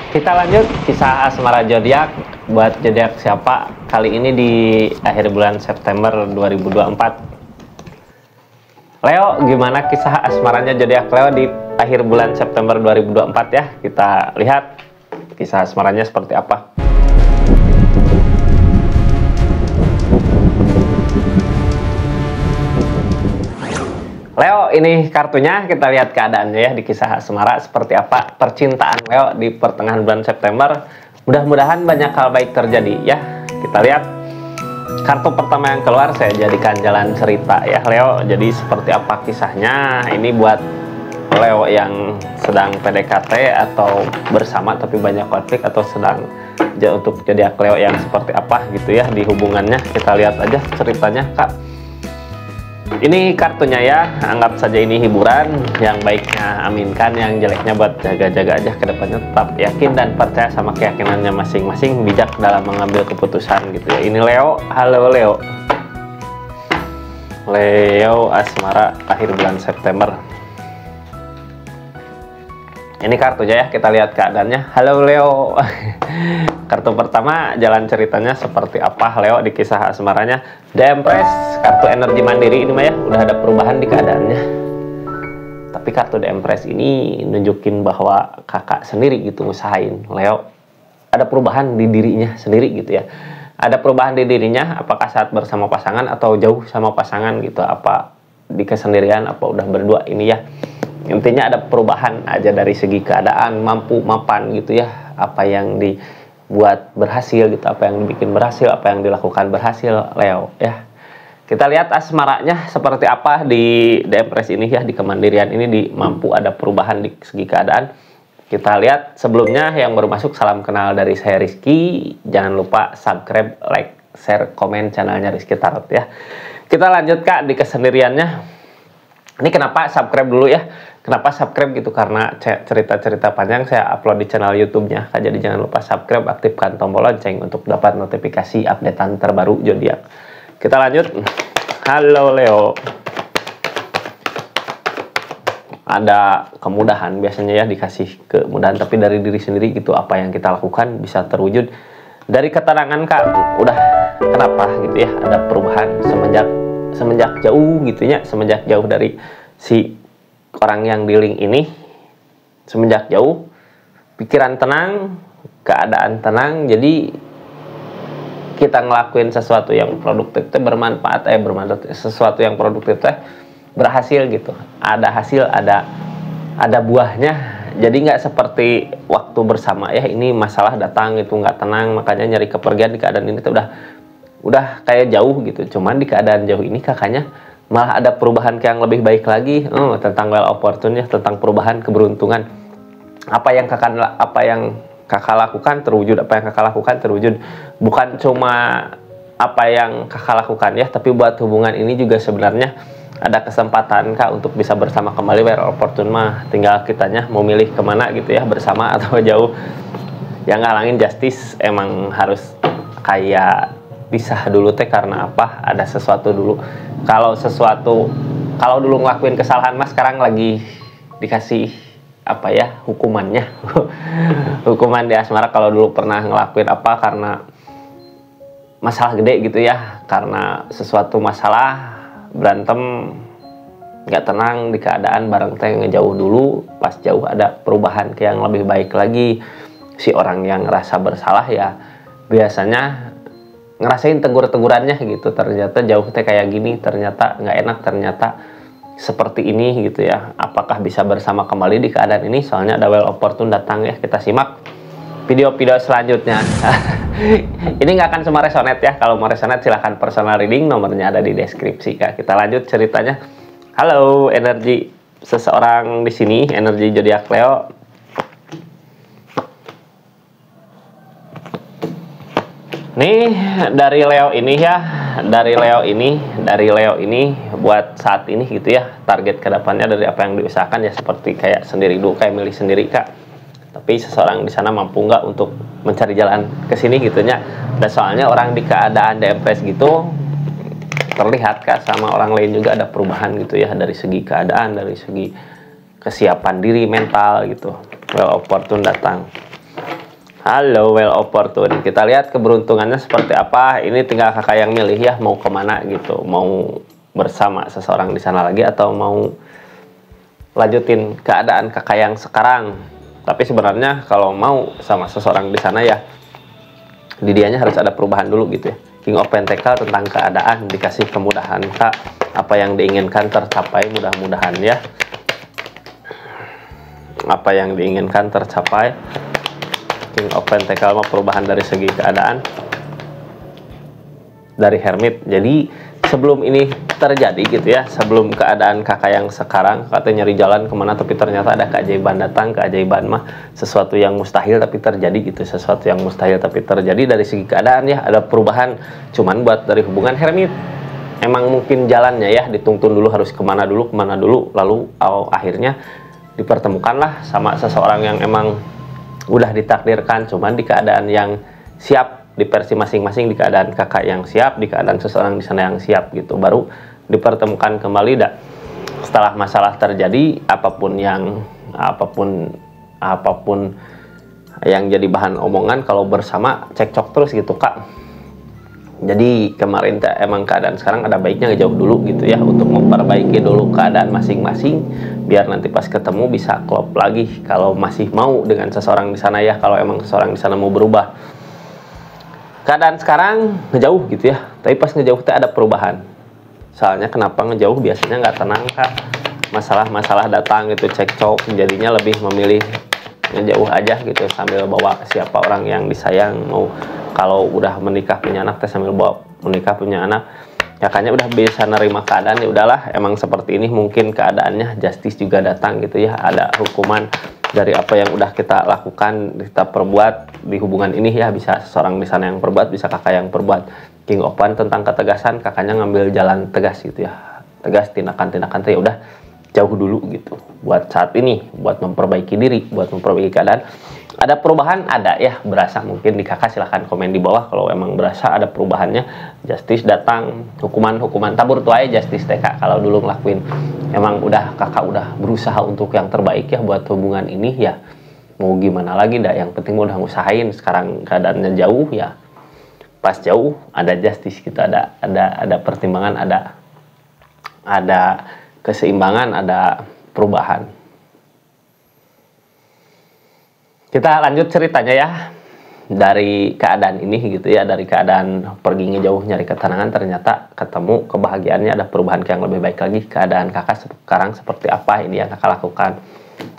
Kita lanjut kisah asmara zodiak buat zodiak siapa kali ini di akhir bulan September 2024. Leo, gimana kisah asmaranya zodiak Leo di akhir bulan September 2024 ya? Kita lihat kisah asmaranya seperti apa. Leo, ini kartunya, kita lihat keadaannya ya di kisah asmara seperti apa percintaan Leo di pertengahan bulan September. Mudah-mudahan banyak hal baik terjadi ya. Kita lihat kartu pertama yang keluar, saya jadikan jalan cerita ya Leo. Jadi seperti apa kisahnya? Ini buat Leo yang sedang PDKT atau bersama tapi banyak konflik, atau sedang untuk zodiak Leo yang seperti apa gitu ya di hubungannya. Kita lihat aja ceritanya Kak. Ini kartunya ya, anggap saja ini hiburan. Yang baiknya aminkan, yang jeleknya buat jaga-jaga aja ke depannya. Tetap yakin dan percaya sama keyakinannya masing-masing, bijak dalam mengambil keputusan gitu ya. Ini Leo, halo Leo. Leo asmara akhir bulan September. Ini kartunya ya, kita lihat keadaannya. Halo Leo. Kartu pertama, jalan ceritanya seperti apa Leo di kisah asmaranya. The Empress, kartu energi mandiri ini mah ya, udah ada perubahan di keadaannya. Tapi kartu The Empress ini nunjukin bahwa kakak sendiri gitu ngusahain Leo. Ada perubahan di dirinya sendiri gitu ya. Ada perubahan di dirinya, apakah saat bersama pasangan atau jauh sama pasangan gitu. Apa di kesendirian, apa udah berdua ini ya. Intinya ada perubahan aja dari segi keadaan, mampu, mapan gitu ya. Apa yang dibuat berhasil gitu, apa yang dibikin berhasil, apa yang dilakukan berhasil Leo ya. Kita lihat asmaranya seperti apa di The Empress ini ya, di kemandirian ini, di mampu ada perubahan di segi keadaan. Kita lihat sebelumnya yang baru masuk, salam kenal dari saya Rizky. Jangan lupa subscribe, like, share, komen channelnya Rizky Tarot ya. Kita lanjut Kak di kesendiriannya. Ini kenapa subscribe dulu ya? Kenapa subscribe gitu? Karena cerita-cerita panjang saya upload di channel YouTube-nya. Jadi jangan lupa subscribe, aktifkan tombol lonceng untuk dapat notifikasi updatean terbaru zodiak. Kita lanjut. Halo Leo. Ada kemudahan biasanya ya, dikasih kemudahan, tapi dari diri sendiri gitu, apa yang kita lakukan bisa terwujud. Dari ketenangan Kak, udah kenapa gitu ya? Ada perubahan semenjak jauh gitu ya, semenjak jauh dari si orang yang di link ini. Semenjak jauh, pikiran tenang, keadaan tenang, jadi kita ngelakuin sesuatu yang produktif teh bermanfaat, sesuatu yang produktif teh berhasil gitu. Ada hasil, ada buahnya. Jadi nggak seperti waktu bersama ya, ini masalah datang itu nggak tenang, makanya nyari kepergian. Di keadaan ini tuh udah kayak jauh gitu. Cuman di keadaan jauh ini kakaknya malah ada perubahan yang lebih baik lagi. Tentang well opportune ya, tentang perubahan, keberuntungan. Apa yang kakak lakukan terwujud, apa yang kakak lakukan terwujud. Bukan cuma apa yang kakak lakukan ya, tapi buat hubungan ini juga sebenarnya ada kesempatan Kak untuk bisa bersama kembali. Well opportune mah tinggal kitanya mau milih kemana gitu ya, bersama atau jauh. Yang ngalangin justice emang harus kayak pisah dulu teh, karena apa? Ada sesuatu dulu. Kalau dulu ngelakuin kesalahan mas, sekarang lagi dikasih apa ya, hukumannya. Hukuman di asmara kalau dulu pernah ngelakuin apa karena masalah gede gitu ya, karena sesuatu masalah berantem nggak tenang di keadaan bareng teh ngejauh dulu. Pas jauh ada perubahan ke yang lebih baik lagi. Si orang yang ngerasa bersalah ya biasanya ngerasain tegur-tegurannya gitu. Ternyata jauh teh kayak gini, ternyata nggak enak, ternyata seperti ini gitu ya. Apakah bisa bersama kembali di keadaan ini? Soalnya ada well opportune datang ya. Kita simak video-video selanjutnya. Ini nggak akan cuma resonate ya. Kalau mau resonate silahkan personal reading, nomornya ada di deskripsi Kak. Kita lanjut ceritanya. Halo energi seseorang di sini, energi zodiak Leo. Nih dari Leo ini ya, dari Leo ini buat saat ini gitu ya, target kedepannya dari apa yang diusahakan ya seperti kayak sendiri dulu, kayak milih sendiri Kak. Tapi seseorang di sana mampu nggak untuk mencari jalan ke sini gitunya. Dan soalnya orang di keadaan depres gitu terlihat Kak, sama orang lain juga ada perubahan gitu ya, dari segi keadaan, dari segi kesiapan diri mental gitu. Well opportune datang. Halo, well opportune. Kita lihat keberuntungannya seperti apa. Ini tinggal kakak yang milih ya, mau kemana gitu. Mau bersama seseorang di sana lagi atau mau lanjutin keadaan kakak yang sekarang. Tapi sebenarnya kalau mau sama seseorang di sana ya, di dianya harus ada perubahan dulu gitu ya. King of Pentacle tentang keadaan, dikasih kemudahan kak. Apa yang diinginkan tercapai mudah-mudahan ya. Apa yang diinginkan tercapai. King of Pentacle perubahan dari segi keadaan dari Hermit. Jadi sebelum ini terjadi gitu ya, sebelum keadaan kakak yang sekarang katanya nyari jalan kemana tapi ternyata ada keajaiban datang. Keajaiban mah sesuatu yang mustahil tapi terjadi gitu, sesuatu yang mustahil tapi terjadi dari segi keadaan ya, ada perubahan. Cuman buat dari hubungan Hermit emang mungkin jalannya ya dituntun dulu, harus kemana dulu lalu akhirnya dipertemukanlah sama seseorang yang emang udah ditakdirkan, cuman di keadaan yang siap, di versi masing-masing, di keadaan kakak yang siap, di keadaan seseorang di sana yang siap gitu, baru dipertemukan kembali. Setelah masalah terjadi, apapun yang jadi bahan omongan kalau bersama cekcok terus gitu kak. Jadi kemarin emang keadaan sekarang ada baiknya ngejauh dulu gitu ya, untuk memperbaiki dulu keadaan masing-masing biar nanti pas ketemu bisa klop lagi kalau masih mau dengan seseorang di sana ya, kalau emang seseorang di sana mau berubah. Keadaan sekarang ngejauh gitu ya, tapi pas ngejauh itu ada perubahan. Soalnya kenapa ngejauh biasanya nggak tenang kak, masalah-masalah datang gitu, cekcok, jadinya lebih memilih ngejauh aja gitu sambil bawa siapa orang yang disayang. Mau kalau udah menikah punya anak teh sambil bawa menikah punya anak, kakaknya udah bisa nerima keadaan, ya udahlah emang seperti ini, mungkin keadaannya justice juga datang gitu ya, ada hukuman dari apa yang udah kita lakukan, kita perbuat di hubungan ini ya, bisa seseorang di sana yang perbuat, bisa kakak yang perbuat. King of Wands tentang ketegasan, kakaknya ngambil jalan tegas gitu ya, tegas tindakan-tindakan teh ya udah jauh dulu gitu buat saat ini, buat memperbaiki diri, buat memperbaiki keadaan. Ada perubahan, ada ya, berasa mungkin di kakak, silahkan komen di bawah kalau emang berasa ada perubahannya. Justice datang, hukuman tabur tuh aja justice teh kak. Kalau dulu ngelakuin emang udah kakak udah berusaha untuk yang terbaik ya buat hubungan ini ya, mau gimana lagi dah, yang penting udah ngusahain. Sekarang keadaannya jauh ya, pas jauh ada justice gitu, ada pertimbangan, ada keseimbangan, ada perubahan. Kita lanjut ceritanya ya, dari keadaan ini gitu ya, dari keadaan pergi ngejauh nyari ketenangan, ternyata ketemu kebahagiaannya, ada perubahan yang lebih baik lagi. Keadaan kakak sekarang seperti apa, ini yang kakak lakukan,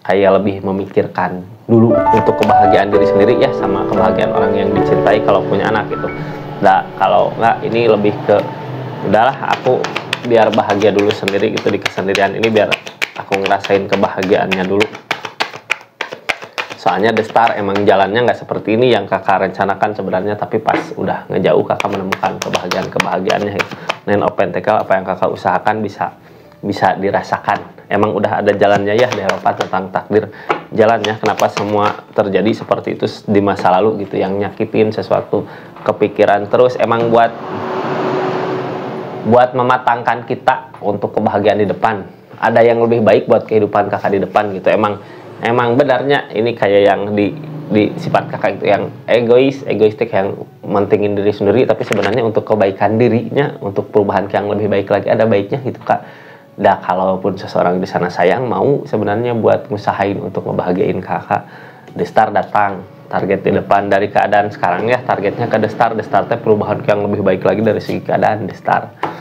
kayak lebih memikirkan dulu untuk kebahagiaan diri sendiri ya, sama kebahagiaan orang yang dicintai kalau punya anak gitu. Nah kalau nggak, ini lebih ke udahlah aku biar bahagia dulu sendiri gitu, di kesendirian ini biar aku ngerasain kebahagiaannya dulu. Soalnya The Star emang jalannya nggak seperti ini yang kakak rencanakan sebenarnya, tapi pas udah ngejauh kakak menemukan kebahagiaannya gitu. Nine of Pentacle, apa yang kakak usahakan bisa dirasakan. Emang udah ada jalannya ya di Eropa tentang takdir jalannya. Kenapa semua terjadi seperti itu di masa lalu gitu, yang nyakitin sesuatu, kepikiran terus, emang buat mematangkan kita untuk kebahagiaan di depan. Ada yang lebih baik buat kehidupan kakak di depan gitu. Emang benarnya ini kayak yang di sifat kakak itu yang egoistik, yang mentingin diri sendiri, tapi sebenarnya untuk kebaikan dirinya, untuk perubahan yang lebih baik lagi, ada baiknya gitu kak. Dah kalaupun seseorang di sana sayang, mau sebenarnya buat ngusahain untuk ngebahagiain kakak, The Star datang, target di depan. Dari keadaan sekarang ya, targetnya ke The Star teh perubahan yang lebih baik lagi dari segi keadaan. The Star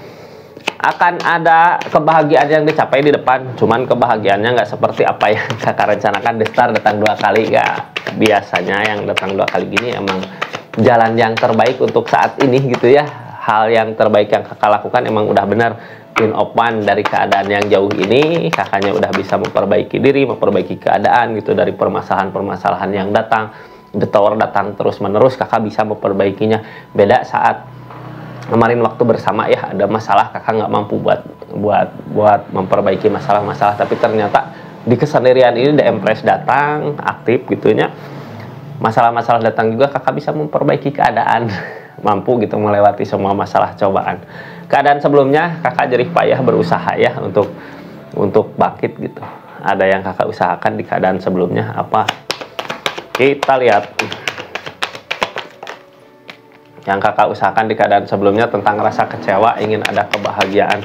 akan ada kebahagiaan yang dicapai di depan, cuman kebahagiaannya nggak seperti apa yang kakak rencanakan. The Star datang 2 kali ya, biasanya yang datang 2 kali gini emang jalan yang terbaik untuk saat ini gitu ya. Hal yang terbaik yang kakak lakukan emang udah benar. Queen of Wands, dari keadaan yang jauh ini kakaknya udah bisa memperbaiki diri, memperbaiki keadaan gitu, dari permasalahan-permasalahan yang datang. The Tower datang terus menerus, kakak bisa memperbaikinya. Beda saat kemarin waktu bersama ya, ada masalah kakak nggak mampu buat memperbaiki masalah-masalah, tapi ternyata di kesendirian ini The Empress datang aktif gitunya, masalah-masalah datang juga kakak bisa memperbaiki keadaan mampu gitu melewati semua masalah cobaan. Keadaan sebelumnya kakak jerih payah berusaha ya untuk bangkit gitu. Ada yang kakak usahakan di keadaan sebelumnya apa? Kita lihat yang kakak usahakan di keadaan sebelumnya tentang rasa kecewa, ingin ada kebahagiaan.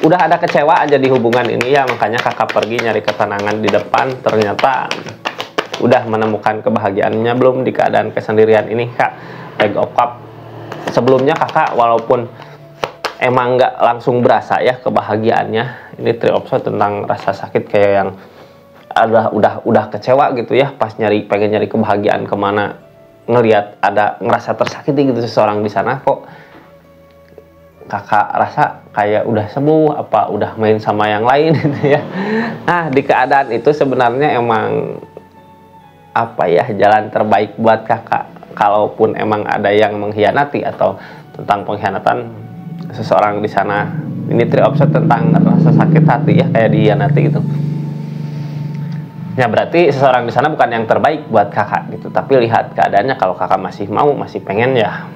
Udah ada kecewa aja di hubungan ini ya, makanya kakak pergi nyari ketenangan di depan, ternyata udah menemukan kebahagiaannya belum di keadaan kesendirian ini kak. Page of Cup sebelumnya kakak walaupun emang nggak langsung berasa ya kebahagiaannya, ini Three of Swords tentang rasa sakit kayak yang udah kecewa gitu ya, pas pengen nyari kebahagiaan kemana, ngelihat ada ngerasa tersakiti gitu seseorang di sana, kok kakak rasa kayak udah sembuh apa udah main sama yang lain gitu ya. Nah di keadaan itu sebenarnya emang apa ya, jalan terbaik buat kakak, kalaupun emang ada yang mengkhianati atau tentang pengkhianatan seseorang di sana. Ini Three of Swords tentang rasa sakit hati ya, kayak dikhianati gitu. Ya berarti seseorang di sana bukan yang terbaik buat kakak gitu. Tapi lihat keadaannya, kalau kakak masih mau, masih pengen ya,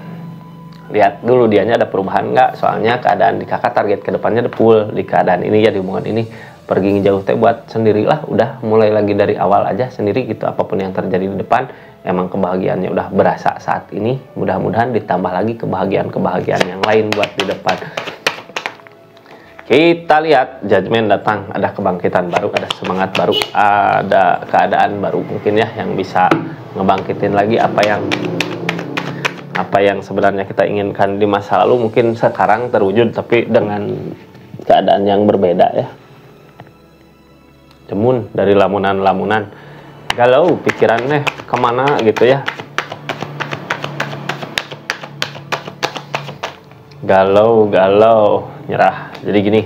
lihat dulu dianya ada perubahan nggak. Soalnya keadaan di kakak target kedepannya full di keadaan ini ya, di hubungan ini. Pergi jauh teh buat sendirilah, udah mulai lagi dari awal aja sendiri gitu. Apapun yang terjadi di depan, emang kebahagiaannya udah berasa saat ini. Mudah-mudahan ditambah lagi kebahagiaan-kebahagiaan yang lain buat di depan. Kita lihat Judgment datang, ada kebangkitan baru, ada semangat baru, ada keadaan baru mungkin ya, yang bisa ngebangkitin lagi apa yang sebenarnya kita inginkan di masa lalu, mungkin sekarang terwujud tapi dengan keadaan yang berbeda ya. Jemun dari lamunan-lamunan, galau pikirannya kemana gitu ya, galau nyerah. Jadi gini,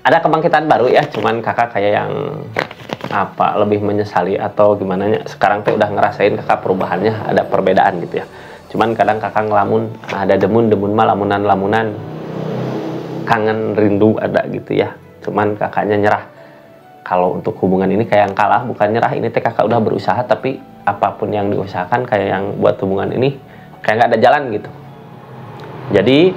ada kebangkitan baru ya, cuman kakak kayak yang apa, lebih menyesali atau gimana nya. Sekarang tuh udah ngerasain kakak perubahannya, ada perbedaan gitu ya. Cuman kadang kakak ngelamun, ada demun mah lamunan kangen rindu ada gitu ya. Cuman kakaknya nyerah. Kalau untuk hubungan ini kayak yang kalah, bukan nyerah, ini teh kakak udah berusaha, tapi apapun yang diusahakan kayak yang buat hubungan ini kayak nggak ada jalan gitu. Jadi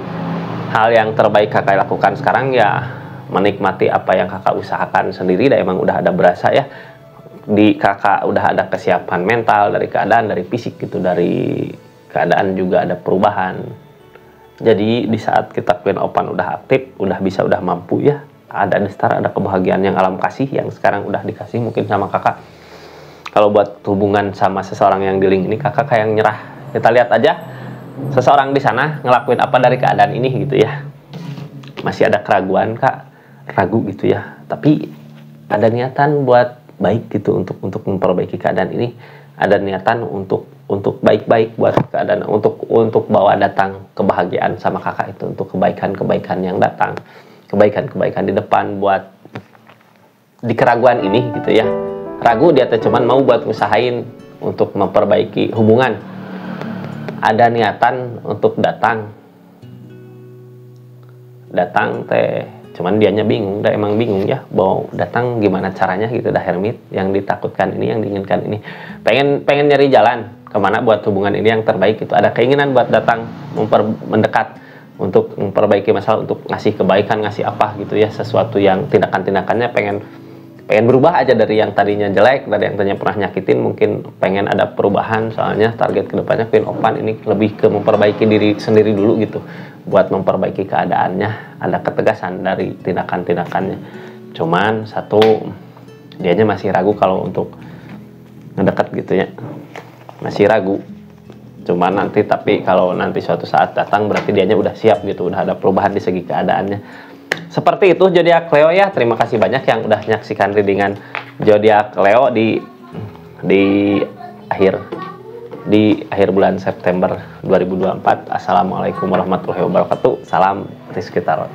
hal yang terbaik kakak lakukan sekarang ya menikmati apa yang kakak usahakan sendiri, dan emang udah ada berasa ya di kakak, udah ada kesiapan mental dari keadaan, dari fisik gitu, dari keadaan juga ada perubahan. Jadi di saat kita Queen Open udah aktif, udah bisa, udah mampu ya, ada destar, ada kebahagiaan yang alam kasih yang sekarang udah dikasih mungkin sama kakak. Kalau buat hubungan sama seseorang yang di link ini, kakak kayak nyerah. Kita lihat aja seseorang di sana ngelakuin apa dari keadaan ini gitu ya. Masih ada keraguan kak, ragu gitu ya, tapi ada niatan buat baik gitu, untuk memperbaiki keadaan ini. Ada niatan untuk baik-baik buat keadaan, untuk bawa datang kebahagiaan sama kakak itu, untuk kebaikan yang datang, kebaikan di depan buat di keraguan ini gitu ya. Ragu dia tuh cuman mau buat usahain untuk memperbaiki hubungan. Ada niatan untuk datang teh, cuman dianya bingung, emang bingung ya, mau datang gimana caranya gitu, dah hermit, yang ditakutkan ini, yang diinginkan ini, pengen nyari jalan kemana buat hubungan ini yang terbaik gitu. Ada keinginan buat datang, mendekat untuk memperbaiki masalah, untuk ngasih kebaikan, ngasih apa gitu ya, sesuatu yang tindakannya pengen berubah aja dari yang tadinya jelek, dari yang tadinya pernah nyakitin, mungkin pengen ada perubahan. Soalnya target kedepannya Queen Open ini lebih ke memperbaiki diri sendiri dulu gitu, buat memperbaiki keadaannya. Ada ketegasan dari tindakannya. Cuman satu, dianya masih ragu kalau untuk ngedekat gitu ya, masih ragu. Cuman nanti, tapi kalau nanti suatu saat datang berarti dianya udah siap gitu, udah ada perubahan di segi keadaannya. Seperti itu zodiak Leo ya. Terima kasih banyak yang udah nyaksikan readingan zodiak Leo di akhir bulan September 2024. Assalamualaikum warahmatullahi wabarakatuh. Salam Rizky Tarot.